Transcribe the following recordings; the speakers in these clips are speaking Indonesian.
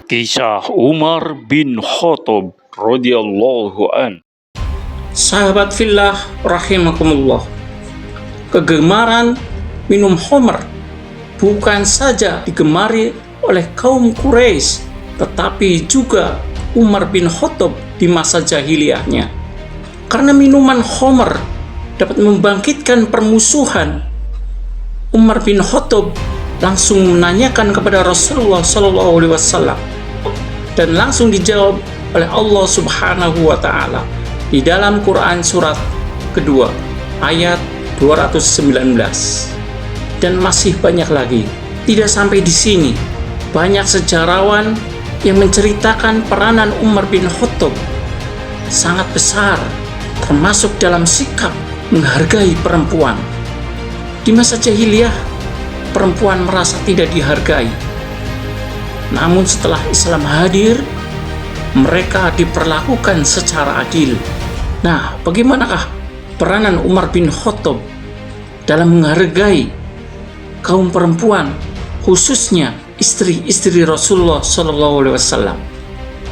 Kisah Umar bin Khattab radhiyallahu an. Sahabat fillah rahimakumullah, kegemaran minum khamr bukan saja digemari oleh kaum Quraisy, tetapi juga Umar bin Khattab di masa jahiliyahnya. Karena minuman khamr dapat membangkitkan permusuhan, Umar bin Khattab langsung menanyakan kepada Rasulullah SAW, dan langsung dijawab oleh Allah Subhanahu wa Ta'ala di dalam Quran surat kedua ayat 219. Dan masih banyak lagi. Tidak sampai di sini, banyak sejarawan yang menceritakan peranan Umar bin Khattab sangat besar, termasuk dalam sikap menghargai perempuan. Di masa jahiliyah, perempuan merasa tidak dihargai. Namun setelah Islam hadir, mereka diperlakukan secara adil. Nah, bagaimanakah peranan Umar bin Khattab dalam menghargai kaum perempuan, khususnya istri-istri Rasulullah SAW?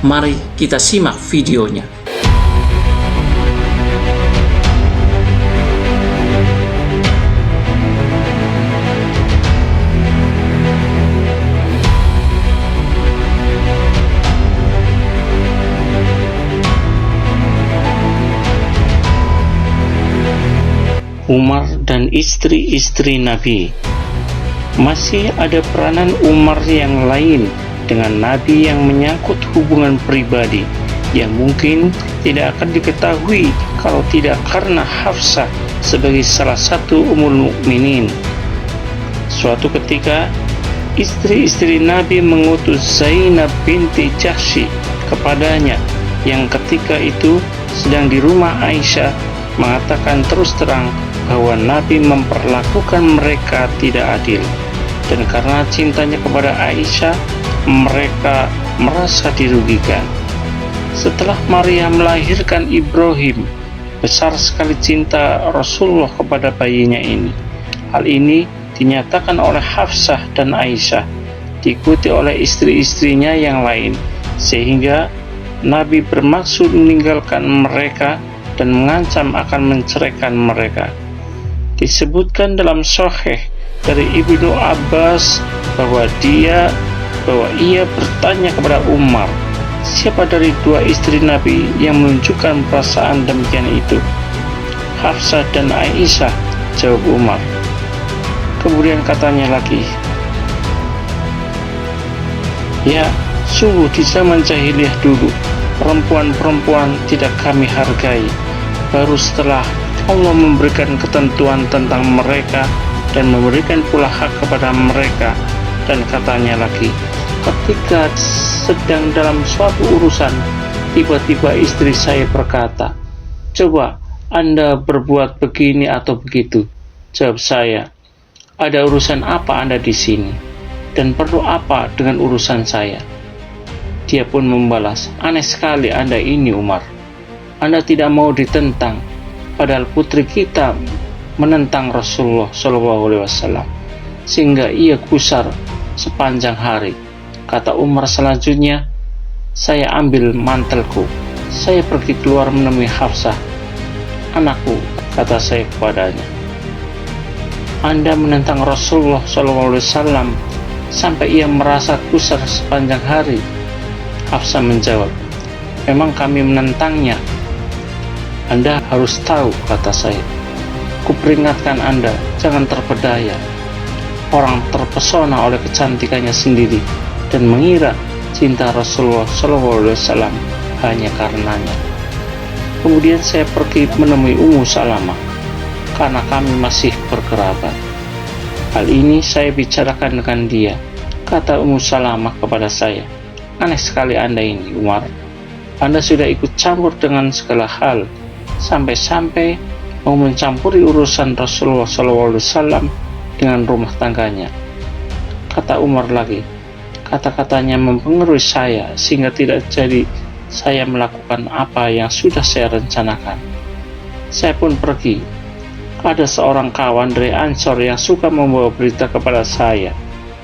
Mari kita simak videonya. Umar dan istri-istri Nabi. Masih ada peranan Umar yang lain dengan Nabi yang menyangkut hubungan pribadi yang mungkin tidak akan diketahui kalau tidak karena Hafsah sebagai salah satu Ummul Mukminin. Suatu ketika, istri-istri Nabi mengutus Zainab binti Jahsy kepadanya yang ketika itu sedang di rumah Aisyah, mengatakan terus terang bahwa Nabi memperlakukan mereka tidak adil, dan karena cintanya kepada Aisyah, mereka merasa dirugikan. Setelah Maria melahirkan Ibrahim, besar sekali cinta Rasulullah kepada bayinya ini. Hal ini dinyatakan oleh Hafsah dan Aisyah, diikuti oleh istri-istrinya yang lain, sehingga Nabi bermaksud meninggalkan mereka dan mengancam akan menceraikan mereka. Disebutkan dalam Sahih dari Ibnu Abbas bahwa ia bertanya kepada Umar, siapa dari dua istri Nabi yang menunjukkan perasaan demikian itu? Hafsah dan Aisyah, jawab Umar. Kemudian katanya lagi, ya, sungguh di zaman jahiliyah dulu, perempuan-perempuan tidak kami hargai. Baru setelah Allah memberikan ketentuan tentang mereka dan memberikan pula hak kepada mereka. Dan katanya lagi, ketika sedang dalam suatu urusan, tiba-tiba istri saya berkata, coba Anda berbuat begini atau begitu. Jawab saya, ada urusan apa Anda di sini? Dan perlu apa dengan urusan saya? Dia pun membalas, aneh sekali Anda ini Umar. Anda tidak mau ditentang, padahal putri kita menentang Rasulullah SAW, sehingga ia gusar sepanjang hari. Kata Umar selanjutnya, saya ambil mantelku, saya pergi keluar menemui Hafsah. Anakku, kata saya kepadanya, Anda menentang Rasulullah SAW sampai ia merasa gusar sepanjang hari. Hafsah menjawab, memang kami menentangnya. Anda harus tahu, kata saya. Kuperingatkan Anda, jangan terpedaya. Orang terpesona oleh kecantikannya sendiri dan mengira cinta Rasulullah SAW hanya karenanya. Kemudian saya pergi menemui Ummu Salamah karena kami masih berkerabat. Hal ini saya bicarakan dengan dia. Kata Ummu Salamah kepada saya, aneh sekali Anda ini, Umar. Anda sudah ikut campur dengan segala hal, sampai-sampai mau mencampuri urusan Rasulullah SAW dengan rumah tangganya. Kata Umar lagi, kata-katanya mempengaruhi saya sehingga tidak jadi saya melakukan apa yang sudah saya rencanakan. Saya pun pergi. Ada seorang kawan dari Ansor yang suka membawa berita kepada saya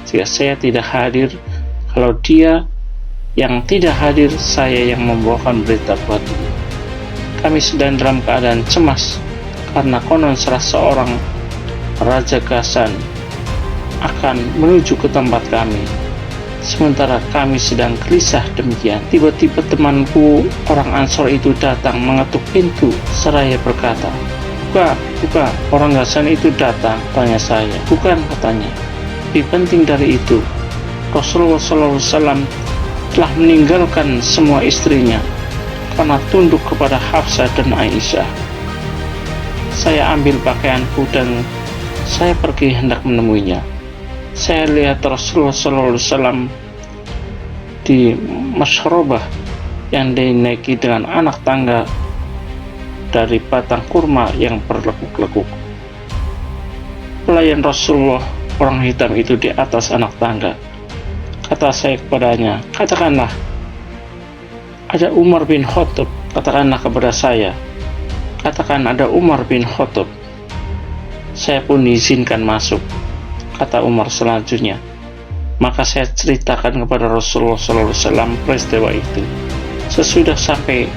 jika saya tidak hadir, kalau dia Yang tidak hadir, saya yang membawakan berita buatmu. Kami sedang dalam keadaan cemas, karena konon salah seorang Raja Ghassan akan menuju ke tempat kami. Sementara kami sedang gelisah demikian, tiba-tiba temanku orang Ansor itu datang mengetuk pintu seraya berkata, Buka, orang Ghassan itu datang, tanya saya. Bukan, katanya. Lebih penting dari itu, Rasulullah SAW telah meninggalkan semua istrinya karena tunduk kepada Hafsah dan Aisyah. Saya ambil pakaianku dan saya pergi hendak menemuinya. Saya lihat Rasulullah SAW di masyrobah yang dinaiki dengan anak tangga dari batang kurma yang berlekuk-lekuk. Pelayan Rasulullah, orang hitam itu, di atas anak tangga. Kata saya kepadanya, katakanlah, ada Umar bin Khattab. Katakanlah kepada saya, katakan ada Umar bin Khattab. Saya pun diizinkan masuk. Kata Umar selanjutnya. Maka saya ceritakan kepada Rasulullah SAW peristiwa itu. Sesudah sampai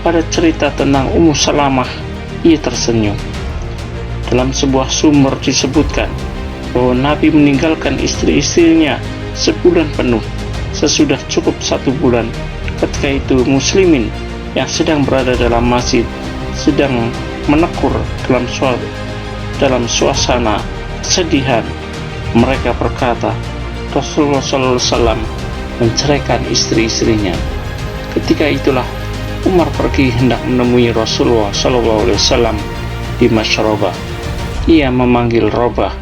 pada cerita tentang Ummu Salamah, ia tersenyum. Dalam sebuah sumber disebutkan bahwa Nabi meninggalkan istri-istrinya sebulan penuh. Sesudah cukup 1 bulan, ketika itu muslimin yang sedang berada dalam masjid sedang menekur dalam suasana kesedihan. Mereka berkata, Rasulullah SAW menceraikan istri-istrinya. Ketika itulah Umar pergi hendak menemui Rasulullah SAW di masyrobah. Ia memanggil Robah,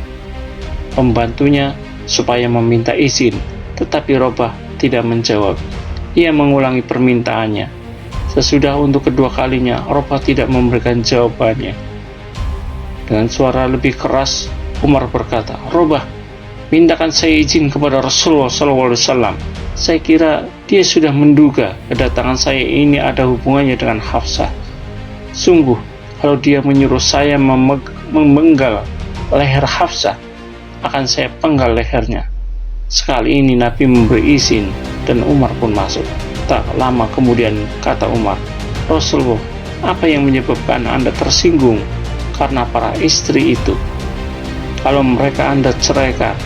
pembantunya, supaya meminta izin, tetapi Robah tidak menjawab. Ia mengulangi permintaannya. Sesudah untuk kedua kalinya, Robah tidak memberikan jawabannya. Dengan suara lebih keras, Umar berkata, Robah, mintakan saya izin kepada Rasulullah SAW. Saya kira dia sudah menduga kedatangan saya ini ada hubungannya dengan Hafsah. Sungguh, kalau dia menyuruh saya memenggal leher Hafsah, akan saya penggal lehernya. Sekali ini Nabi memberi izin dan Umar pun masuk. Tak lama kemudian kata Umar, Rasulullah, apa yang menyebabkan Anda tersinggung karena para istri itu? Kalau mereka Anda ceraikan,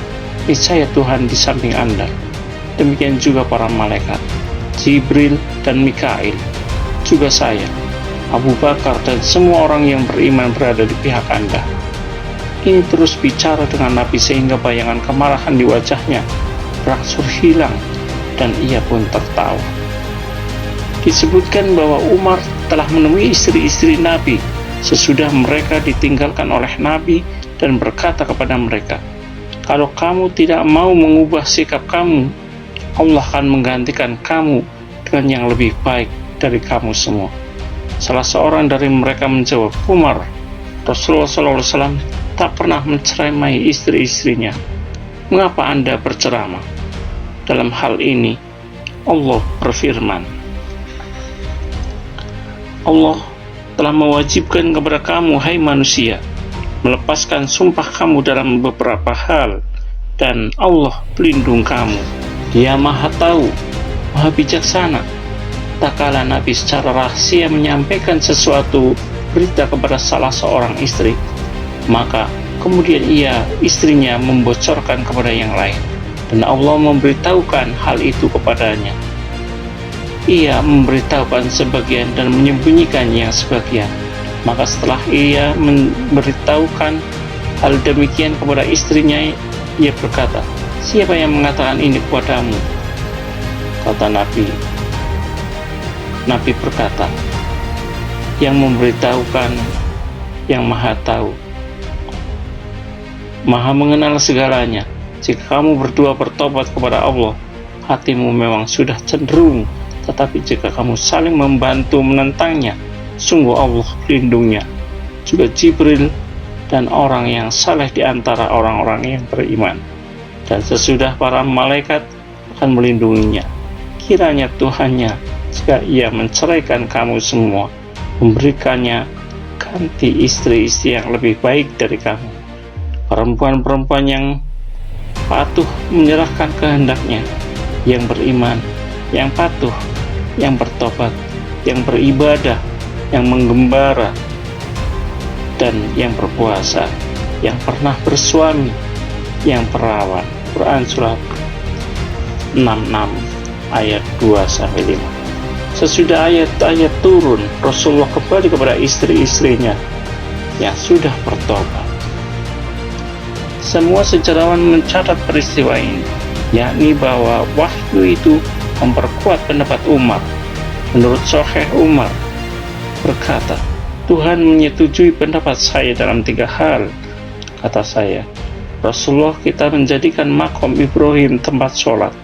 niscaya Tuhan di samping Anda. Demikian juga para malaikat, Jibril dan Mikail, juga saya, Abu Bakar, dan semua orang yang beriman berada di pihak Anda. Ini terus bicara dengan Nabi sehingga bayangan kemarahan di wajahnya berangsur hilang dan ia pun tertawa. Disebutkan bahwa Umar telah menemui istri-istri Nabi sesudah mereka ditinggalkan oleh Nabi dan berkata kepada mereka, kalau kamu tidak mau mengubah sikap kamu, Allah akan menggantikan kamu dengan yang lebih baik dari kamu semua. Salah seorang dari mereka menjawab, Umar, Rasulullah SAW tak pernah menceramai istri-istrinya. Mengapa Anda berceramah? Dalam hal ini, Allah berfirman, Allah telah mewajibkan kepada kamu, hai manusia, melepaskan sumpah kamu dalam beberapa hal, dan Allah pelindung kamu. Dia Maha Tahu, Maha Bijaksana. Tak kala Nabi secara rahasia menyampaikan sesuatu berita kepada salah seorang istri, maka kemudian istrinya membocorkan kepada yang lain, dan Allah memberitahukan hal itu kepadanya. Ia memberitahukan sebagian dan menyembunyikan yang sebagian. Maka setelah ia memberitahukan hal demikian kepada istrinya, ia berkata, siapa yang mengatakan ini kepadamu? Kata Nabi berkata, yang memberitahukan yang Maha Tahu, Maha mengenal segalanya. Jika kamu berdua bertobat kepada Allah, hatimu memang sudah cenderung, tetapi jika kamu saling membantu menentangnya, sungguh Allah pelindungnya, juga Jibril dan orang yang saleh di antara orang-orang yang beriman, dan sesudah para malaikat akan melindunginya. Kiranya Tuhannya, jika ia menceraikan kamu semua, memberikannya ganti istri-istri yang lebih baik dari kamu, perempuan-perempuan yang patuh menyerahkan kehendaknya, yang beriman, yang patuh, yang bertobat, yang beribadah, yang menggembara, dan yang berpuasa, yang pernah bersuami, yang perawan. Quran surat 66 ayat 2-5. Sesudah ayat-ayat turun, Rasulullah kembali kepada istri-istrinya yang sudah bertobat. Semua sejarawan mencatat peristiwa ini, yakni bahwa wahyu itu memperkuat pendapat Umar. Menurut Sahih, Umar berkata, Tuhan menyetujui pendapat saya dalam 3 hal. Kata saya, Rasulullah, kita menjadikan makom Ibrahim tempat sholat.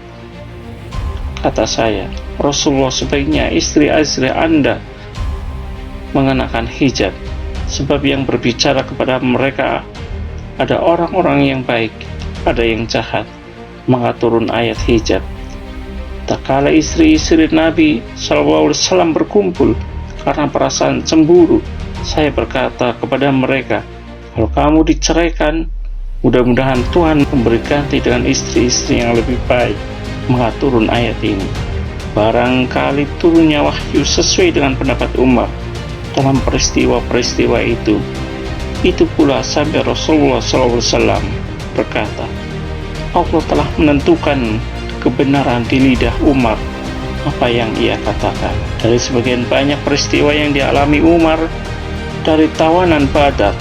Kata saya, Rasulullah, sebaiknya istri-istri Anda mengenakan hijab, sebab yang berbicara kepada mereka ada orang-orang yang baik, ada yang jahat. Maka turun ayat hijab. Tak kala istri-istri Nabi SAW berkumpul karena perasaan cemburu, saya berkata kepada mereka, kalau kamu diceraikan, mudah-mudahan Tuhan memberi ganti dengan istri-istri yang lebih baik. Maka turun ayat ini. Barangkali turunnya wahyu sesuai dengan pendapat Umar dalam peristiwa-peristiwa itu. Itu pula sampai Rasulullah SAW berkata, Allah telah menentukan kebenaran di lidah Umar apa yang ia katakan. Dari sebagian banyak peristiwa yang dialami Umar, dari tawanan Badar,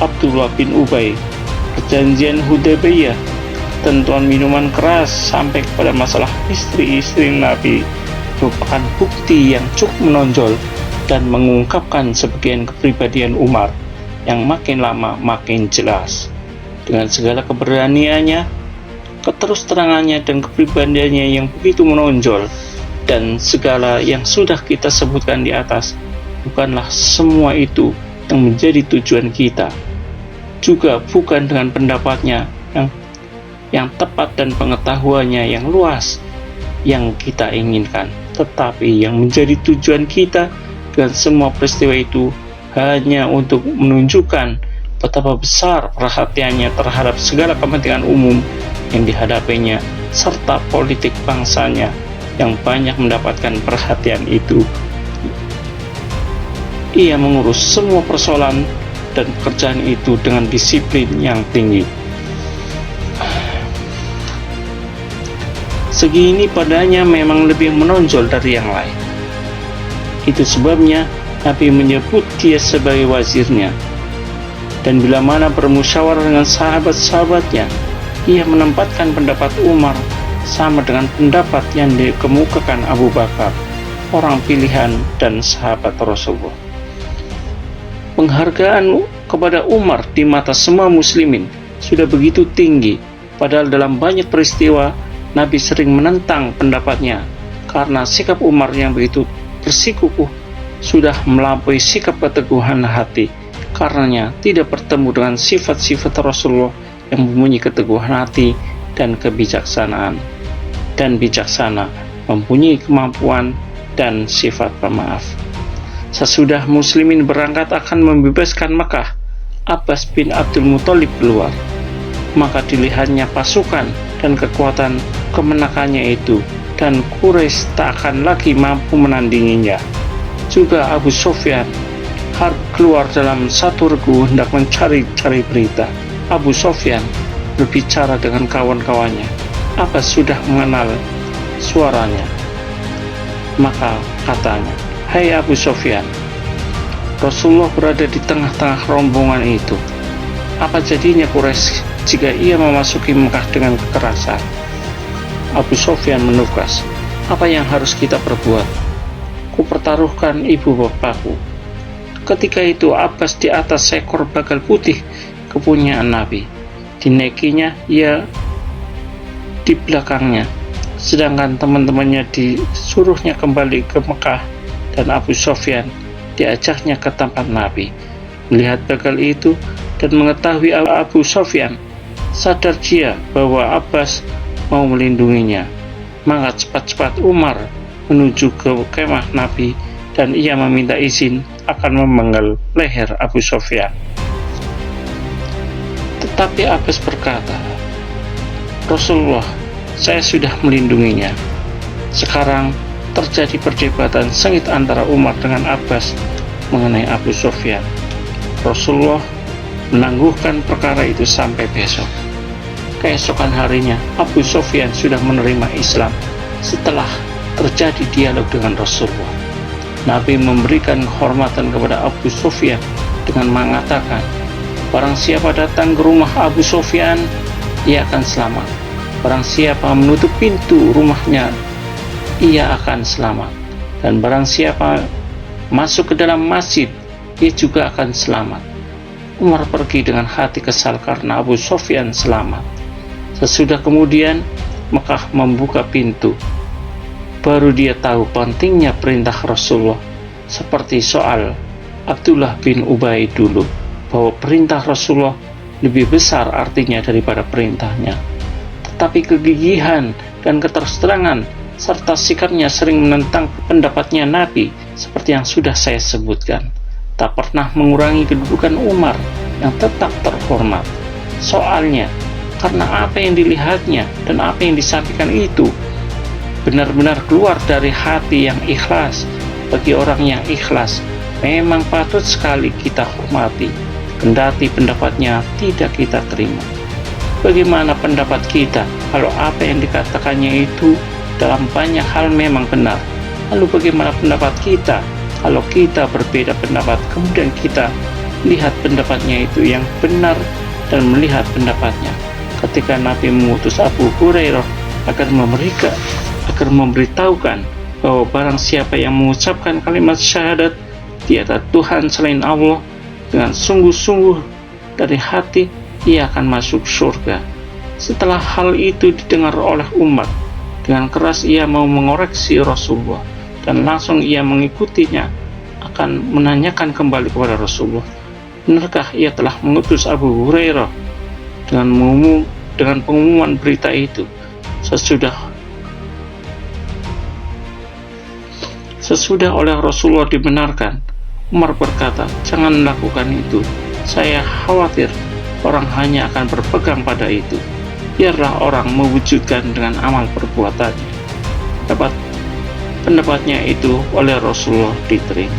Abdullah bin Ubay, perjanjian Hudaybiyah, ketentuan minuman keras, sampai kepada masalah istri-istri Nabi, merupakan bukti yang cukup menonjol dan mengungkapkan sebagian kepribadian Umar yang makin lama makin jelas. Dengan segala keberaniannya, keterus-terangannya, dan kepribadiannya yang begitu menonjol, dan segala yang sudah kita sebutkan di atas, bukanlah semua itu yang menjadi tujuan kita. Juga bukan dengan pendapatnya yang tepat dan pengetahuannya yang luas yang kita inginkan, tetapi yang menjadi tujuan kita dengan semua peristiwa itu hanya untuk menunjukkan betapa besar perhatiannya terhadap segala kepentingan umum yang dihadapinya, serta politik bangsanya yang banyak mendapatkan perhatian itu. Ia mengurus semua persoalan dan pekerjaan itu dengan disiplin yang tinggi. Segi ini padanya memang lebih menonjol dari yang lain. Itu sebabnya Nabi menyebut dia sebagai wazirnya. Dan bila mana bermusyawarah dengan sahabat-sahabatnya, ia menempatkan pendapat Umar sama dengan pendapat yang dikemukakan Abu Bakar, orang pilihan dan sahabat Rasulullah. Penghargaan kepada Umar di mata semua muslimin sudah begitu tinggi, padahal dalam banyak peristiwa Nabi sering menentang pendapatnya karena sikap Umar yang begitu bersikukuh sudah melampaui sikap keteguhan hati. Karenanya tidak bertemu dengan sifat-sifat Rasulullah yang mempunyai keteguhan hati dan kebijaksanaan, dan bijaksana, mempunyai kemampuan dan sifat pemaaf. Sesudah muslimin berangkat akan membebaskan Mekah, Abbas bin Abdul Muthalib keluar. Maka dilihatnya pasukan dan kekuatan kemenakannya itu, dan Quraisy tak akan lagi mampu menandinginya. Juga Abu Sufyan Harb keluar dalam satu regu hendak mencari-cari berita. Abu Sufyan berbicara dengan kawan-kawannya. Abbas sudah mengenal suaranya. Maka katanya, "Hai Abu Sufyan, Rasulullah berada di tengah-tengah rombongan itu. Apa jadinya Quraisy jika ia memasuki Mekah dengan kekerasan?" Abu Sufyan menugas, "Apa yang harus kita perbuat? Kupertaruhkan ibu bapakku." Ketika itu Abbas di atas seekor bagal putih kepunyaan Nabi. Dinaikinya ia di belakangnya, sedangkan teman-temannya disuruhnya kembali ke Mekah, dan Abu Sufyan diajaknya ke tempat Nabi. Melihat bagal itu dan mengetahui Abu Sufyan, sadar dia bahwa Abbas mau melindunginya. Maka cepat-cepat Umar menuju ke kemah Nabi, dan ia meminta izin akan memenggal leher Abu Sufyan. Tetapi Abbas berkata, "Rasulullah, saya sudah melindunginya." Sekarang terjadi perdebatan sengit antara Umar dengan Abbas mengenai Abu Sufyan. Rasulullah menangguhkan perkara itu sampai besok. Keesokan harinya, Abu Sufyan sudah menerima Islam setelah terjadi dialog dengan Rasulullah. Nabi memberikan kehormatan kepada Abu Sufyan dengan mengatakan, barang siapa datang ke rumah Abu Sufyan, ia akan selamat. Barang siapa menutup pintu rumahnya, ia akan selamat. Dan barang siapa masuk ke dalam masjid, ia juga akan selamat. Umar pergi dengan hati kesal karena Abu Sufyan selamat. Sesudah kemudian Mekah membuka pintu, baru dia tahu pentingnya perintah Rasulullah, seperti soal Abdullah bin Ubay dulu, bahwa perintah Rasulullah lebih besar artinya daripada perintahnya. Tetapi kegigihan dan keterus-terangan serta sikapnya sering menentang pendapatnya Nabi seperti yang sudah saya sebutkan, tak pernah mengurangi kedudukan Umar yang tetap terhormat. Soalnya, karena apa yang dilihatnya dan apa yang disampaikan itu benar-benar keluar dari hati yang ikhlas. Bagi orang yang ikhlas, memang patut sekali kita hormati, kendati pendapatnya tidak kita terima. Bagaimana pendapat kita kalau apa yang dikatakannya itu dalam banyak hal memang benar? Lalu bagaimana pendapat kita kalau kita berbeda pendapat, kemudian kita lihat pendapatnya itu yang benar dan melihat pendapatnya? Ketika Nabi mengutus Abu Hurairah agar memberitahukan bahwa barang siapa yang mengucapkan kalimat syahadat tiada Tuhan selain Allah dengan sungguh-sungguh dari hati, ia akan masuk surga. Setelah hal itu didengar oleh Umar, dengan keras ia mau mengoreksi Rasulullah, dan langsung ia mengikutinya akan menanyakan kembali kepada Rasulullah, benarkah ia telah mengutus Abu Hurairah dengan pengumuman berita itu? Sesudah oleh Rasulullah dibenarkan, Umar berkata, jangan lakukan itu, saya khawatir orang hanya akan berpegang pada itu. Biarlah orang mewujudkan dengan amal perbuatannya. Pendapatnya itu oleh Rasulullah diterima.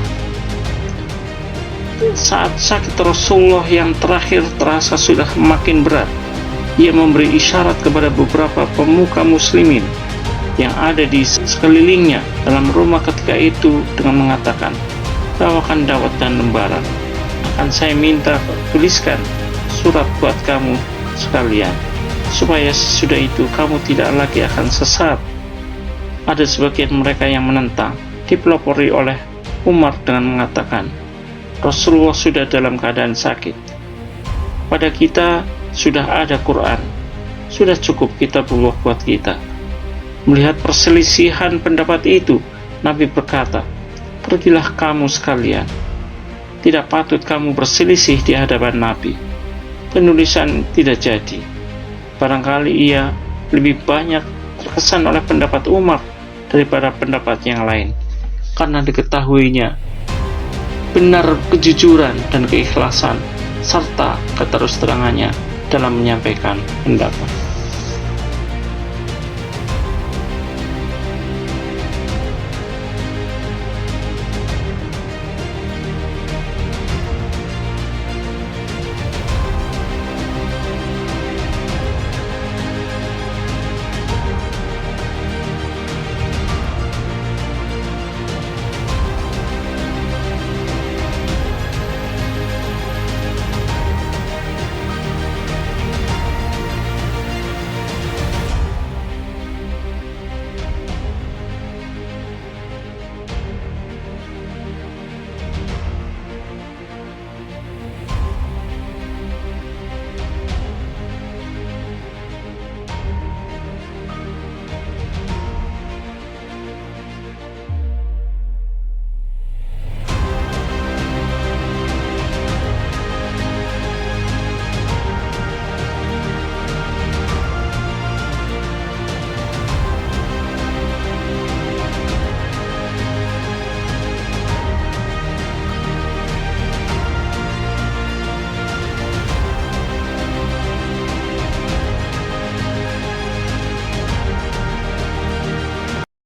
Saat sakit Rasulullah yang terakhir terasa sudah makin berat, ia memberi isyarat kepada beberapa pemuka muslimin yang ada di sekelilingnya dalam rumah ketika itu dengan mengatakan, bawakan dawet dan lembaran, akan saya minta tuliskan surat buat kamu sekalian, supaya sesudah itu kamu tidak lagi akan sesat. Ada sebagian mereka yang menentang, dipelopori oleh Umar dengan mengatakan, Rasulullah sudah dalam keadaan sakit. Pada kita sudah ada Quran, sudah cukup kitabullah buat kita. Melihat perselisihan pendapat itu, Nabi berkata, pergilah kamu sekalian. Tidak patut kamu berselisih di hadapan Nabi. Penulisan tidak jadi. Barangkali ia lebih banyak terkesan oleh pendapat Umar daripada pendapat yang lain, karena diketahuinya benar kejujuran dan keikhlasan serta keterus-terangannya dalam menyampaikan pendapat.